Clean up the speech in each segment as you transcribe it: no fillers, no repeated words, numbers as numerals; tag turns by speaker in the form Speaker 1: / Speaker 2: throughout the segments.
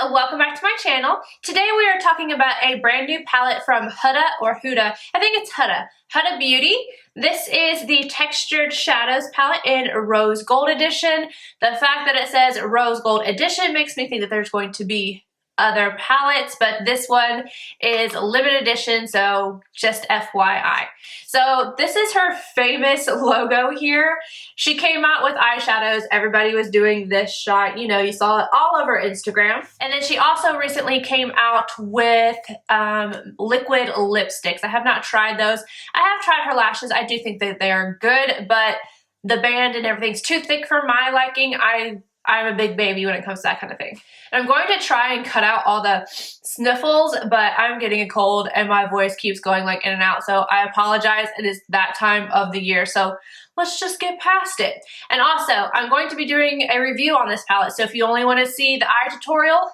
Speaker 1: welcome back to my channel. Today we are talking about a brand new palette from Huda or Huda. I think it's Huda Beauty. This is the Textured Shadows palette in Rose Gold Edition. The fact that it says Rose Gold Edition makes me think that there's going to be other palettes, but this one is limited edition, so just FYI. So this is her famous logo here. She came out with eyeshadows. Everybody was doing this shot. You know, you saw it all over Instagram. And then she also recently came out with liquid lipsticks. I have not tried those. I have tried her lashes. I do think that they are good, but the band and everything's too thick for my liking. I'm a big baby when it comes to that kind of thing. And I'm going to try and cut out all the sniffles, but I'm getting a cold and my voice keeps going like in and out. So I apologize. It is that time of the year. So let's just get past it. And also, I'm going to be doing a review on this palette. So if you only want to see the eye tutorial,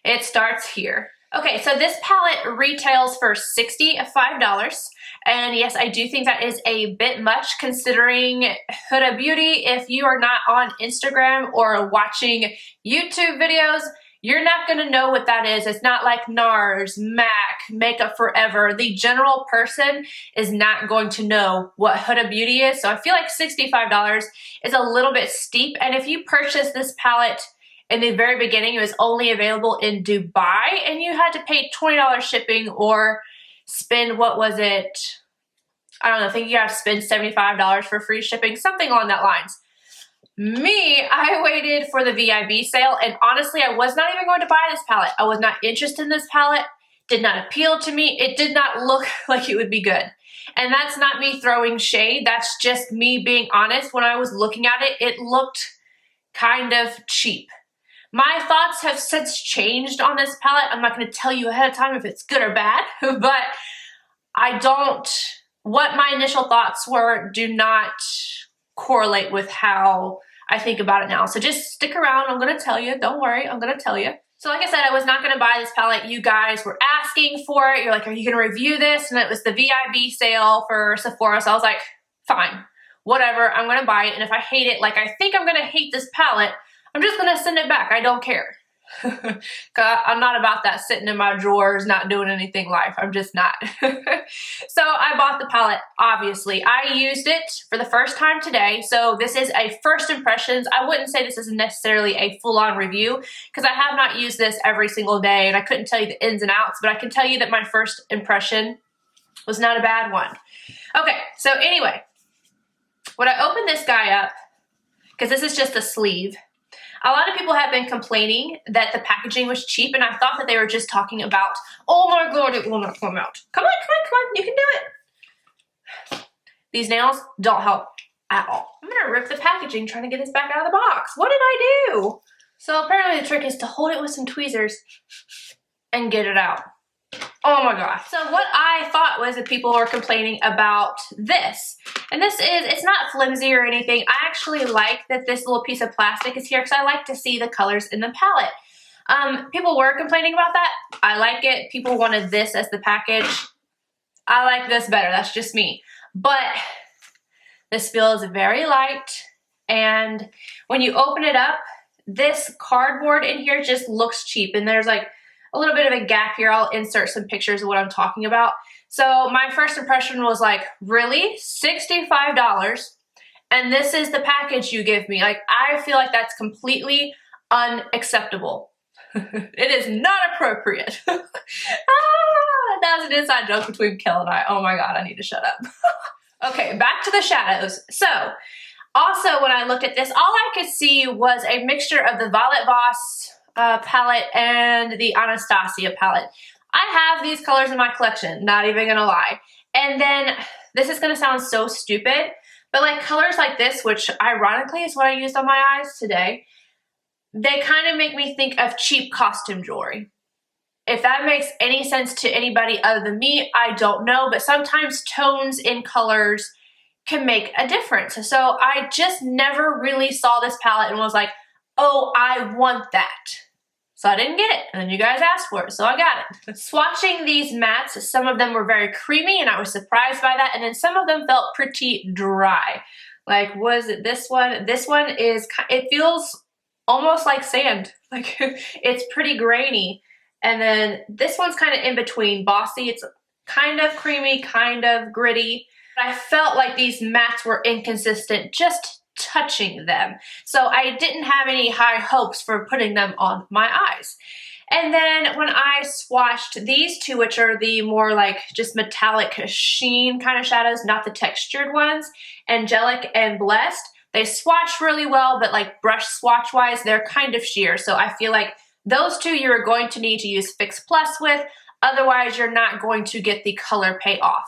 Speaker 1: it starts here. Okay, so this palette retails for $65. And yes, I do think that is a bit much considering Huda Beauty. If you are not on Instagram or watching YouTube videos, you're not going to know what that is. It's not like NARS, MAC, Makeup Forever. The general person is not going to know what Huda Beauty is. So I feel like $65 is a little bit steep. And if you purchase this palette in the very beginning, it was only available in Dubai and you had to pay $20 shipping or spend, what was it? I don't know, I think you have to spend $75 for free shipping, something along that lines. Me, I waited for the VIB sale, and honestly, I was not even going to buy this palette. I was not interested in this palette, did not appeal to me. It did not look like it would be good. And that's not me throwing shade, that's just me being honest. When I was looking at it, it looked kind of cheap. My thoughts have since changed on this palette. I'm not going to tell you ahead of time if it's good or bad, but what my initial thoughts were do not correlate with how I think about it now. So just stick around. I'm going to tell you. Don't worry. I'm going to tell you. So like I said, I was not going to buy this palette. You guys were asking for it. You're like, are you going to review this? And it was the VIB sale for Sephora. So I was like, fine, whatever. I'm going to buy it. And if I hate it, like I think I'm going to hate this palette, I'm just going to send it back. I don't care. I'm not about that sitting in my drawers, not doing anything life. I'm just not. So I bought the palette, obviously. I used it for the first time today. So this is a first impressions. I wouldn't say this is necessarily a full-on review because I have not used this every single day and I couldn't tell you the ins and outs, but I can tell you that my first impression was not a bad one. Okay, so anyway, when I opened this guy up, because this is just a sleeve, a lot of people have been complaining that the packaging was cheap, and I thought that they were just talking about, oh my god, it will not come out. Come on, come on, come on, you can do it. These nails don't help at all. I'm gonna rip the packaging trying to get this back out of the box. What did I do? So apparently the trick is to hold it with some tweezers and get it out. Oh my gosh. So what I thought was that people were complaining about this. And this is, it's not flimsy or anything. I actually like that this little piece of plastic is here because I like to see the colors in the palette. People were complaining about that. I like it. People wanted this as the package. I like this better. That's just me. But this feels very light. And when you open it up, this cardboard in here just looks cheap. And there's like a little bit of a gap here. I'll insert some pictures of what I'm talking about. So my first impression was like, really? $65? And this is the package you give me? Like, I feel like that's completely unacceptable. It is not appropriate. That was an inside joke between Kel and I. Oh my god, I need to shut up. Okay, back to the shadows. So, also when I looked at this, all I could see was a mixture of the Violet Voss palette and the Anastasia palette. I have these colors in my collection, not even gonna lie. And then, this is gonna sound so stupid, but like colors like this, which ironically is what I used on my eyes today, they kind of make me think of cheap costume jewelry. If that makes any sense to anybody other than me, I don't know, but sometimes tones in colors can make a difference. So I just never really saw this palette and was like, oh, I want that. So I didn't get it, and then you guys asked for it, so I got it. Swatching these mattes, some of them were very creamy, and I was surprised by that, and then some of them felt pretty dry. Like, was it this one? This one is, it feels almost like sand. Like, it's pretty grainy. And then this one's kind of in between. Bossy, it's kind of creamy, kind of gritty. But I felt like these mattes were inconsistent just touching them. So I didn't have any high hopes for putting them on my eyes. And then when I swatched these two, which are the more like just metallic sheen kind of shadows, not the textured ones, Angelic and Blessed, they swatch really well, but like brush swatch wise, they're kind of sheer. So I feel like those two you're going to need to use Fix Plus with, otherwise you're not going to get the color payoff.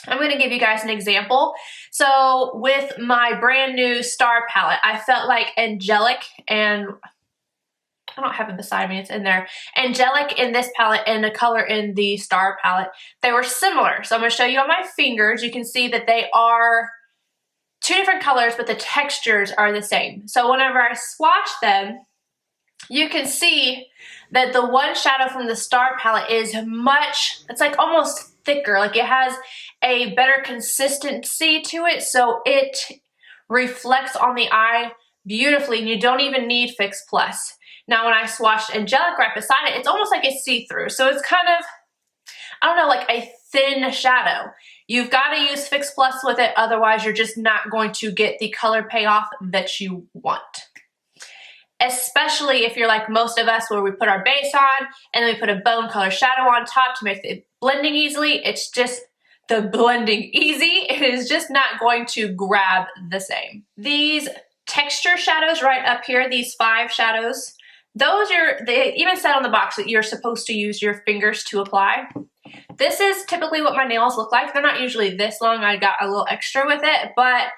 Speaker 1: I'm going to give you guys an example. So with my brand new Star palette, I felt like Angelic and I don't have it beside me, it's in there. Angelic in this palette and the color in the Star palette, they were similar. So I'm going to show you on my fingers. You can see that they are two different colors, but the textures are the same. So whenever I swatch them, you can see that the one shadow from the Star palette is it's like almost thicker. Like it has a better consistency to it, so it reflects on the eye beautifully, and you don't even need Fix Plus. Now when I swatched Angelic right beside it, it's almost like it's see-through. So it's kind of, I don't know, like a thin shadow. You've got to use Fix Plus with it, otherwise you're just not going to get the color payoff that you want. Especially if you're like most of us where we put our base on and then we put a bone color shadow on top to make it blending easily. It's just the blending easy. It is just not going to grab the same. These texture shadows right up here, these 5 shadows, they even said on the box that you're supposed to use your fingers to apply. This is typically what my nails look like. They're not usually this long. I got a little extra with it, but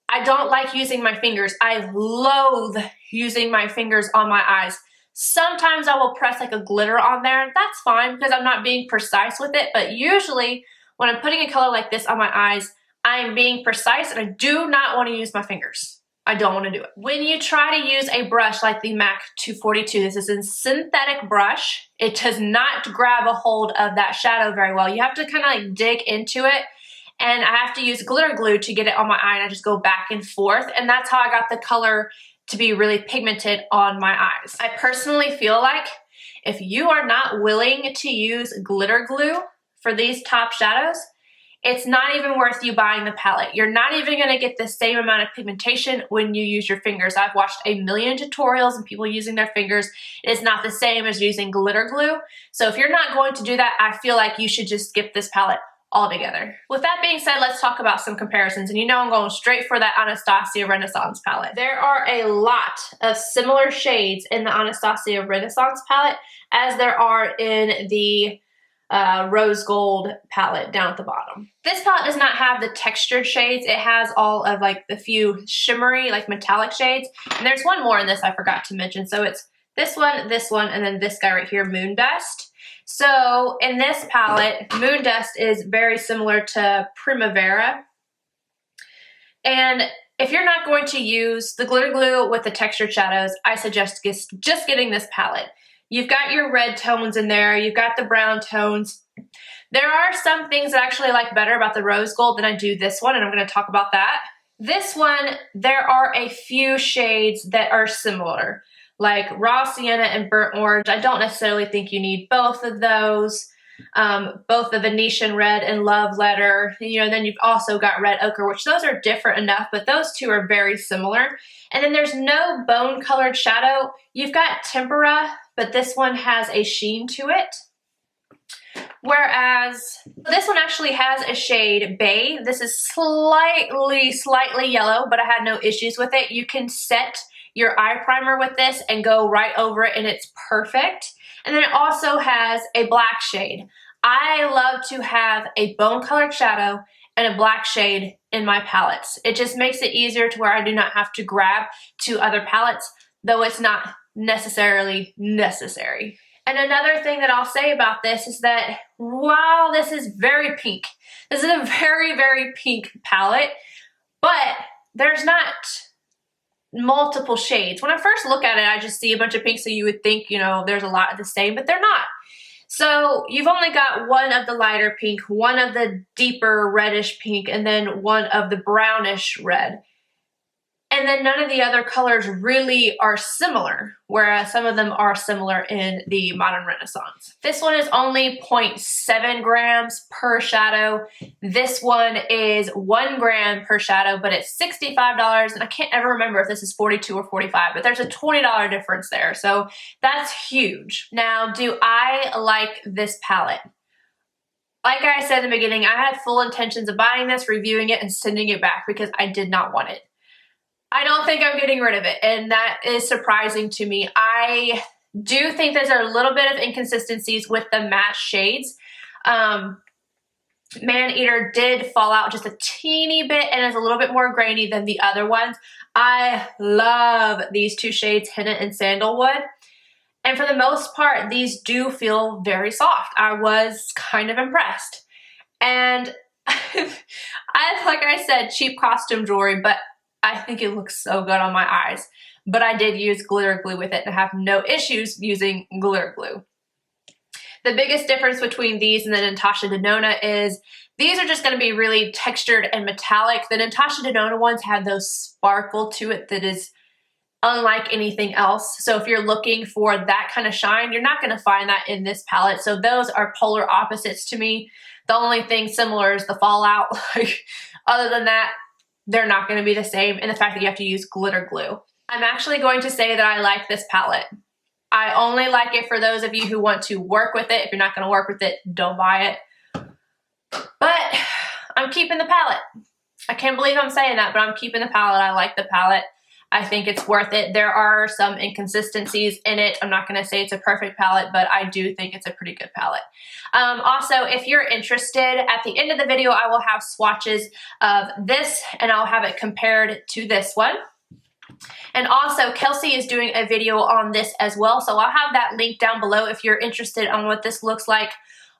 Speaker 1: I don't like using my fingers. I loathe using my fingers on my eyes. Sometimes I will press like a glitter on there. That's fine because I'm not being precise with it, but usually when I'm putting a color like this on my eyes, I am being precise and I do not want to use my fingers. I don't want to do it. When you try to use a brush like the MAC 242, this is a synthetic brush. It does not grab a hold of that shadow very well. You have to kind of like dig into it, and I have to use glitter glue to get it on my eye, and I just go back and forth, and that's how I got the color to be really pigmented on my eyes. I personally feel like if you are not willing to use glitter glue for these top shadows, it's not even worth you buying the palette. You're not even going to get the same amount of pigmentation when you use your fingers. I've watched a million tutorials and people using their fingers. It is not the same as using glitter glue. So if you're not going to do that, I feel like you should just skip this palette altogether. With that being said, let's talk about some comparisons. And you know I'm going straight for that Anastasia Renaissance palette. There are a lot of similar shades in the Anastasia Renaissance palette as there are in the Rose Gold palette down at the bottom. This palette does not have the textured shades. It has all of like the few shimmery, like metallic shades. And there's one more in this I forgot to mention. So it's this one, and then this guy right here, Moon Dust. So in this palette, Moon Dust is very similar to Primavera. And if you're not going to use the glitter glue with the textured shadows, I suggest just getting this palette. You've got your red tones in there, you've got the brown tones. There are some things that I actually like better about the Rose Gold than I do this one, and I'm going to talk about that. This one, there are a few shades that are similar, like Raw Sienna and Burnt Orange. I don't necessarily think you need both of those. Both the Venetian Red and Love Letter. You know, then you've also got Red Ochre, which those are different enough, but those two are very similar. And then there's no bone colored shadow. You've got Tempera, but this one has a sheen to it. Whereas this one actually has a shade Bay. This is slightly yellow, but I had no issues with it. You can set your eye primer with this and go right over it, and it's perfect. And then it also has a black shade. I love to have a bone colored shadow and a black shade in my palettes. It just makes it easier to where I do not have to grab to other palettes, though it's not necessarily necessary. And another thing that I'll say about this is that while this is very pink, this is a very pink palette, but there's not multiple shades. When I first look at it, I just see a bunch of pink, so you would think, you know, there's a lot of the same, but they're not. So you've only got one of the lighter pink, one of the deeper reddish pink, and then one of the brownish red. And then none of the other colors really are similar, whereas some of them are similar in the Modern Renaissance. This one is only 0.7 grams per shadow. This one is 1 gram per shadow, but it's $65, and I can't ever remember if this is $42 or $45, but there's a $20 difference there, so that's huge. Now, do I like this palette? Like I said in the beginning, I had full intentions of buying this, reviewing it, and sending it back because I did not want it. I don't think I'm getting rid of it, and that is surprising to me. I do think there's a little bit of inconsistencies with the matte shades. Maneater did fall out just a teeny bit and is a little bit more grainy than the other ones. I love these two shades, Henna and Sandalwood. And for the most part, these do feel very soft. I was kind of impressed. And like I said, cheap costume jewelry, but I think it looks so good on my eyes. But I did use glitter glue with it and I have no issues using glitter glue. The biggest difference between these and the Natasha Denona is these are just going to be really textured and metallic. The Natasha Denona ones have those sparkle to it that is unlike anything else. So if you're looking for that kind of shine, you're not going to find that in this palette. So those are polar opposites to me. The only thing similar is the fallout. Like, other than that, they're not going to be the same. And the fact that you have to use glitter glue. I'm actually going to say that I like this palette. I only like it for those of you who want to work with it. If you're not going to work with it, don't buy it. But I'm keeping the palette. I can't believe I'm saying that, but I'm keeping the palette. I like the palette. I think it's worth it. There are some inconsistencies in it. I'm not going to say it's a perfect palette, but I do think it's a pretty good palette. Also, if you're interested, at the end of the video, I will have swatches of this, and I'll have it compared to this one. And also, Kelsey is doing a video on this as well, so I'll have that link down below if you're interested on what this looks like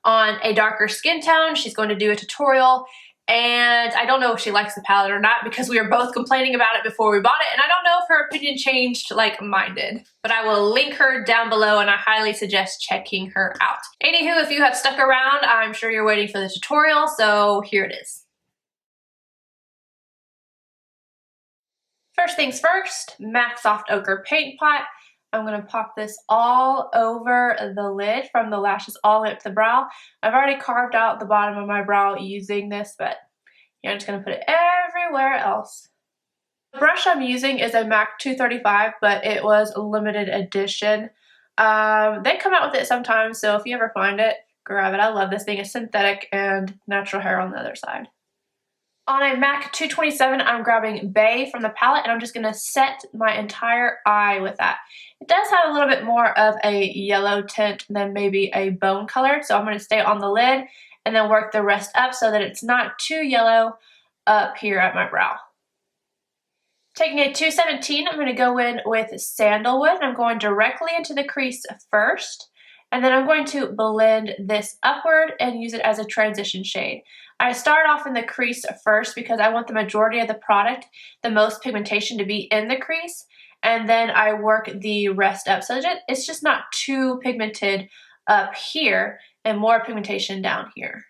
Speaker 1: on a darker skin tone. She's going to do a tutorial. And I don't know if she likes the palette or not because we were both complaining about it before we bought it. And I don't know if her opinion changed like mine did. But I will link her down below and I highly suggest checking her out. Anywho, if you have stuck around, I'm sure you're waiting for the tutorial. So here it is. First things first, MAC Soft Ochre Paint Pot. I'm going to pop this all over the lid from the lashes all the way up to the brow. I've already carved out the bottom of my brow using this, but yeah, I'm just going to put it everywhere else. The brush I'm using is a MAC 235, but it was a limited edition. They come out with it sometimes, so if you ever find it, grab it. I love this thing. It's synthetic and natural hair on the other side. On a MAC 227, I'm grabbing Bay from the palette, and I'm just going to set my entire eye with that. It does have a little bit more of a yellow tint than maybe a bone color, so I'm going to stay on the lid and then work the rest up so that it's not too yellow up here at my brow. Taking a 217, I'm going to go in with Sandalwood. I'm going directly into the crease first, and then I'm going to blend this upward and use it as a transition shade. I start off in the crease first because I want the majority of the product, the most pigmentation, to be in the crease, and then I work the rest up. So it's just not too pigmented up here and more pigmentation down here.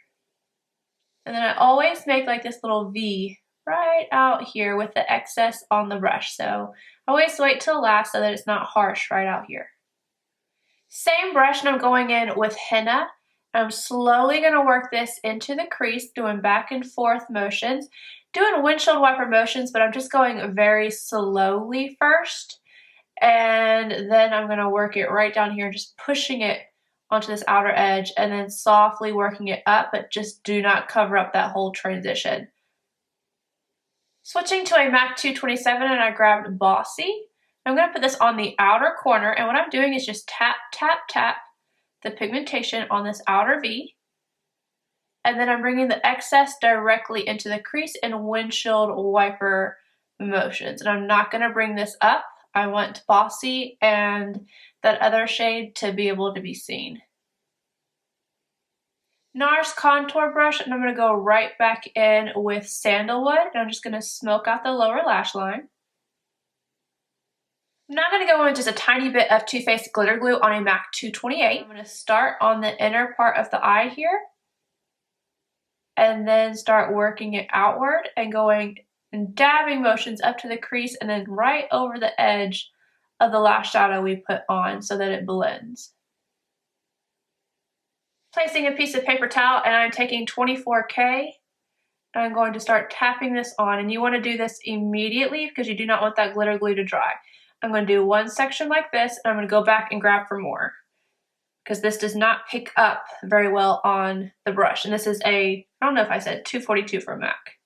Speaker 1: And then I always make like this little V right out here with the excess on the brush. So I always wait till last so that it's not harsh right out here. Same brush, and I'm going in with Henna. I'm slowly going to work this into the crease, doing back and forth motions, doing windshield wiper motions, but I'm just going very slowly first. And then I'm going to work it right down here, just pushing it onto this outer edge and then softly working it up, but just do not cover up that whole transition. Switching to a MAC 227, and I grabbed Bossy. I'm going to put this on the outer corner, and what I'm doing is just tap, tap, tap the pigmentation on this outer V, and then I'm bringing the excess directly into the crease in windshield wiper motions. And I'm not going to bring this up. I want Bossy and that other shade to be able to be seen. NARS contour brush, and I'm going to go right back in with Sandalwood, and I'm just going to smoke out the lower lash line. I'm now going to go in just a tiny bit of Too Faced glitter glue on a MAC 228. I'm going to start on the inner part of the eye here, and then start working it outward and going and dabbing motions up to the crease and then right over the edge of the lash shadow we put on so that it blends. Placing a piece of paper towel, and I'm taking 24K. I'm going to start tapping this on, and you want to do this immediately because you do not want that glitter glue to dry. I'm going to do one section like this, and I'm going to go back and grab for more because this does not pick up very well on the brush. And this is I don't know if I said 242 from MAC.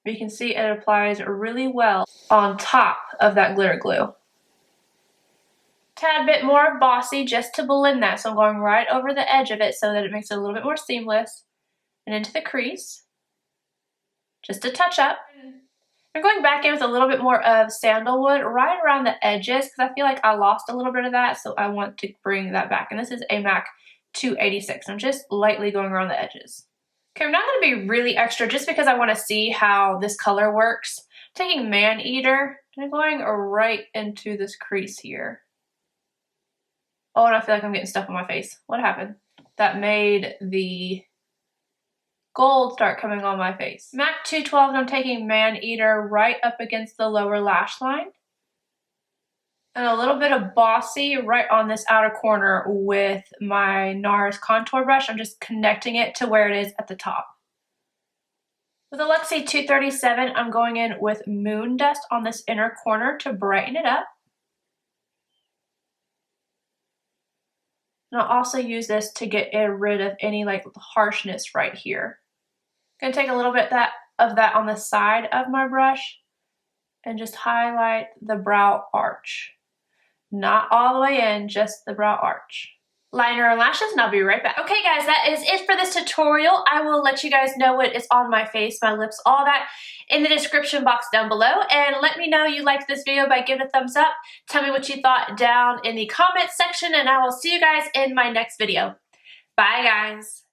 Speaker 1: You can see it applies really well on top of that glitter glue. Tad bit more of Bossy just to blend that, so I'm going right over the edge of it so that it makes it a little bit more seamless, and into the crease, just to touch up. I'm going back in with a little bit more of Sandalwood right around the edges because I feel like I lost a little bit of that, so I want to bring that back. And this is a MAC 286. I'm just lightly going around the edges. Okay, I'm not going to be really extra just because I want to see how this color works. I'm taking Man Eater and I'm going right into this crease here. Oh, and I feel like I'm getting stuff on my face. What happened? That made the gold start coming on my face. MAC 212, and I'm taking Man Eater right up against the lower lash line. And a little bit of Bossy right on this outer corner with my NARS contour brush. I'm just connecting it to where it is at the top. With Alexi 237, I'm going in with Moon Dust on this inner corner to brighten it up. And I'll also use this to get rid of any like harshness right here. I'm gonna take a little bit of that on the side of my brush and just highlight the brow arch. Not all the way in, just the brow arch. Liner and lashes, and I'll be right back. Okay guys, that is it for this tutorial. I will let you guys know what is on my face, my lips, all that in the description box down below. And let me know you liked this video by giving a thumbs up. Tell me what you thought down in the comments section, and I will see you guys in my next video. Bye guys.